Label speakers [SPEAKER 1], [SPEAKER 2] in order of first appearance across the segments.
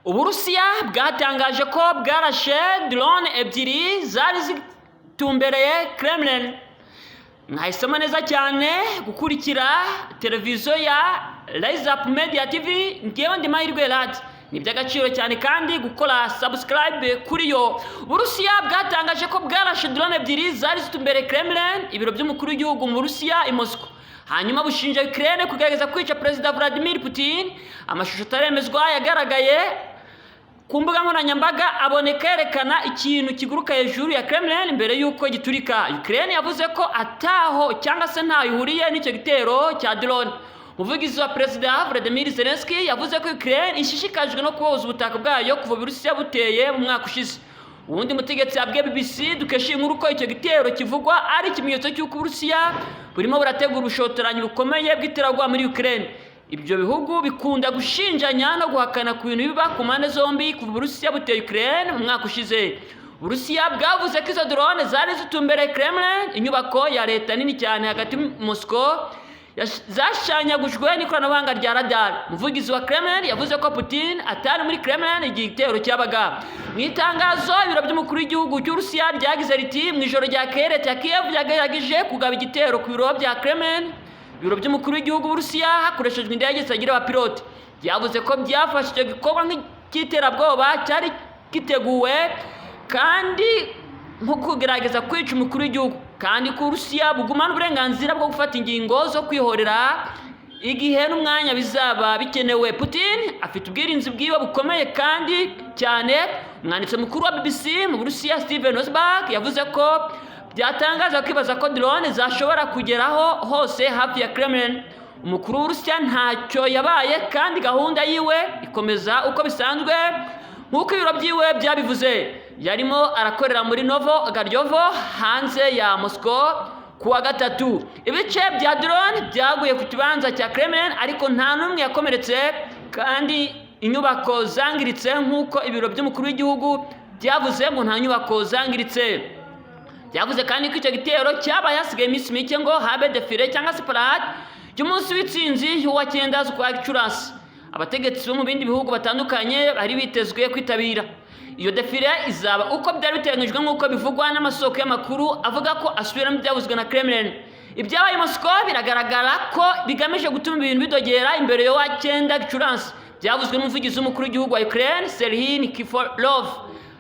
[SPEAKER 1] Uburusiya bwatangaje ko bwarashe drone ebyiri zari zitumbereye Kremlin. Mwahisemo neza cyane gukurikira televiziyo ya Rise Up Media TV, ngewe ndi Mahirwe Lad. Ni by'agaciro cyane kandi gukora subscribe kuri yo. Uburusiya bwatangaje ko bwarashe drone ebyiri zari zitumbereye Kremlin, ibiro by'umukuru w'igihugu mu Burusiya i Moscow. Hanyuma bushinja Ukraine kugerageza kwica Perezida Vladimir Putin. Amashusho ataremezwa yagaragaye ku mbuga nkoranyambaga aboneka yerekana ikintu kiguruka hejuru ya Kremlin mbere y'uko giturika. Ukraine yavuze ko ataho cyangwa se ntaho ihuriye n'icyo gitero cya drone. Umuvugizi wa Perezida Vladimir ZELENSKY yavuze ko Ukraine ishishikajwe no kubohoza ubutaka bwayo kuva Uburusiya buteye mu mwaka ushize. Ubundi mutegetsi yabwiye BBC dukesha inkuru ko icyo gitero kivugwa ari ikimenyetso cy'uko Uburusiya burimo burategura ubushotoranyi bukomeye bw'iterabwoba muri Ukraine. Ibyo bihugu bikunda gushinjanya no guhakana ku bintu biba ku mpande zombi kuva Uburusiya buteye Ukraine mu mwaka ushize. Uburusiya bwavuze ko izo drone zari zitumbereye Kremlin, inyubako ya leta nini cyane hagati mu Moscow, zashanyagujwe n'ikoranabuhanga rya radar. Umuvugizi wa Kremlin yavuze ko Putin atari muri Kremlin igihe igitero cyabaga. Mu itangazo ibiro by'umukuru w'igihugu cy'Uburusiya ryagize riti mu ijoro rya kera cya Kiev yagerageje kugaba igitero ku biro bya Kremlin. Ibiro by'umukuru w'igihugu Burusiya hakoreshejwe indege zitagira abapilote byavuze ko byafashe icyo gikorwa nk'iterabwoba cyari giteguwe kandi nko kugerageza kwica umukuru w'igihugu, kandi ko Uburusiya bugumana uburenganzira bwo gufata ingingo zo kwihorera igihe n'umwanya bizaba bikenewe. Putin afite ubwirinzi bwiwe bukomeye kandi cyane. Umwanditsi mukuru wa BBC mu Burusiya Steven Osberg yavuze ko byatangaza kwibaza ko drone zashobora kugeraho hose hafi ya Kremlin. Umukuru w'Uburusiya ntacyo yabaye kandi gahunda yiwe ikomeza uko bisanzwe nk'uko ibiro byiwe byabivuze. Yarimo arakorera muri Novogaryovo hanze ya Moscow kuwa gatatu. Ibice bya drone byaguye ku kibanza cya Kremlin ariko nta n'umwe yakomeretse kandi inyubako zangiritse nk'uko ibiro by'umukuru w'igihugu byavuze ngo nta nyubako zangiritse. Yavuze kandi ko icyo gitero cyabaye hasigaye iminsi mike ngo habe defile cyangwa se parade y'umunsi w'itsinzi wa 9 z'ukwa Gicurasi. Abategetsi bo mu bindi bihugu batandukanye bari bitezwe kwitabira iyo defile. Izaba uko byari biteganyijwe nk'uko bivugwa n'amasoko y'amakuru avuga ko asubiramo ibyavuzwe na Kremlin. Ibyabaye i Moscow biragaragara ko bigamije gutuma ibintu bidogera imbere yo wa 9 Gicurasi, byavuzwe n'umuvugizi w'umukuru w'igihugu wa Ukraine Serhiy Nikiforov.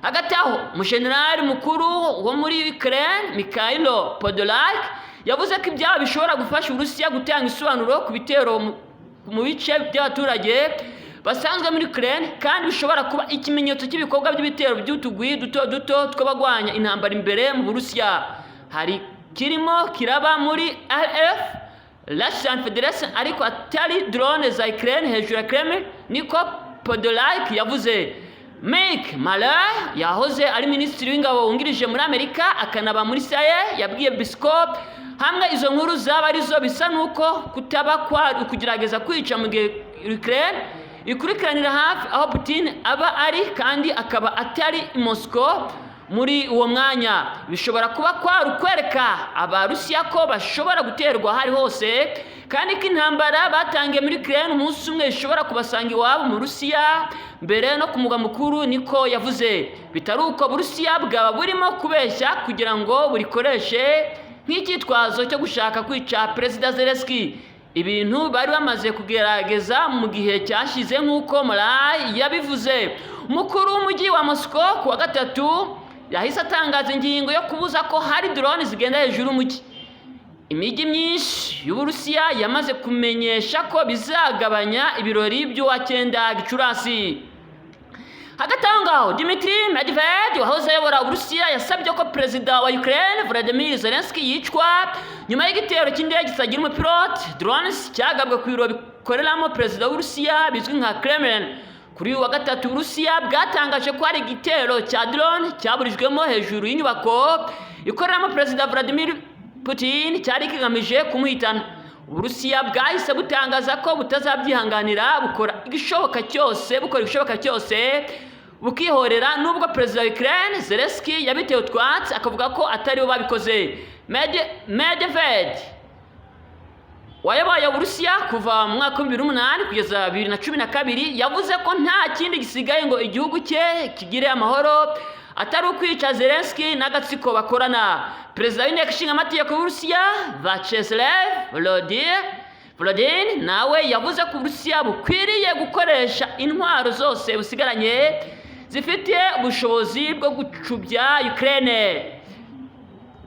[SPEAKER 1] Hagati aho umujenerali mukuru wo muri Ukraine Mikhailo Podolyak yavuze ko ibyaba bishobora gufasha Uburusiya gutanga isobanuro ku bitero mu bice by'abaturage basanzwe muri Ukraine kandi bishobora kuba ikimenyetso cy'ibikorwa by'ibitero by'utugwi duto duto tw'abagwanya intambara imbere mu Burusiya. Hari kirimo kiraba muri RF Russian Federation ariko atari drone za Ukraine hejuru ya Kremlin, niko Podolyak yavuze. Mike Malloy yahoze ari minisitiri w'ingabo wungirije muri Amerika akanaba muri CIA yabwiye Biscop hamwe izo nkuru zaba arizo bisa nuko kutaba kwari kugerageza kwica mu gihe Ukraine ikurikiranira hafi aho Putin aba ari kandi akaba atari i Moscow muri uwo mwanya. Bishobora kuba kwari kwereka Abarusiya ko bashobora guterwa hari hose kandi ko intambara batangiye muri Ukraine umunsi umwe ishobora kubasanga iwabo mu Rusiya mbere no ku mugwa mukuru, niko yavuze. Bitari uko Burusiya bwaba burimo kubeshya kugira ngo burikoreshe nk'icyitwazo cyo gushaka kwica Perezida Zelensky, ibintu bari bamaze kugerageza mu gihe cyashize nk'uko Malay yabivuze. Umukuru w'umujyi wa Moscow kuwa gatatu yahise atangaza ingingo yo kubuza ko hari drone zigenda hejuru y'umujyi. Imijyi myinshi y'Uburusiya yamaze kumenyesha ko bizagabanya ibirori by'uwa 9 Gicurasi. Hagati aho ngaho Dmitry Medvedev wahoze ayobora Uburusiya yasabye ko Perezida wa Ukraine Vladimir Zelensky yicwa nyuma y'igitero cy'indege zitagira umupilote drones cyagabwe ku biro bikoreramo Perezida w'Uburusiya bizwi nka Kremlin. Kuri uwa gatatu Uburusiya bwatangaje ko hari igitero cya drone cyaburijwemo hejuru y'inyubako ikoreramo Perezida Vladimir Putin cyari kigamije kumuhitana. Uburusiya bwahise butangaza ko butazabyihanganira bukora igishoboka cyose bukihorera, nubwo Perezida wa Ukraine Zelensky yabitewe utwatsi akavuga ko atari bo babikoze. Medvedev wayoboye Uburusiya kuva mu mwaka wa 2008 kugeza 2012 yavuze ko nta kindi gisigaye ngo igihugu cye kigire amahoro atari ukwica Zelensky n'agatsiko bakorana. Perezida w'inteko ishinga amategeko y'Uburusiya Vyacheslav Volodin nawe yavuze ko Uburusiya bukwiriye gukoresha intwaro zose busigaranye zifite ubushobozi bwo gucubya Ukraine.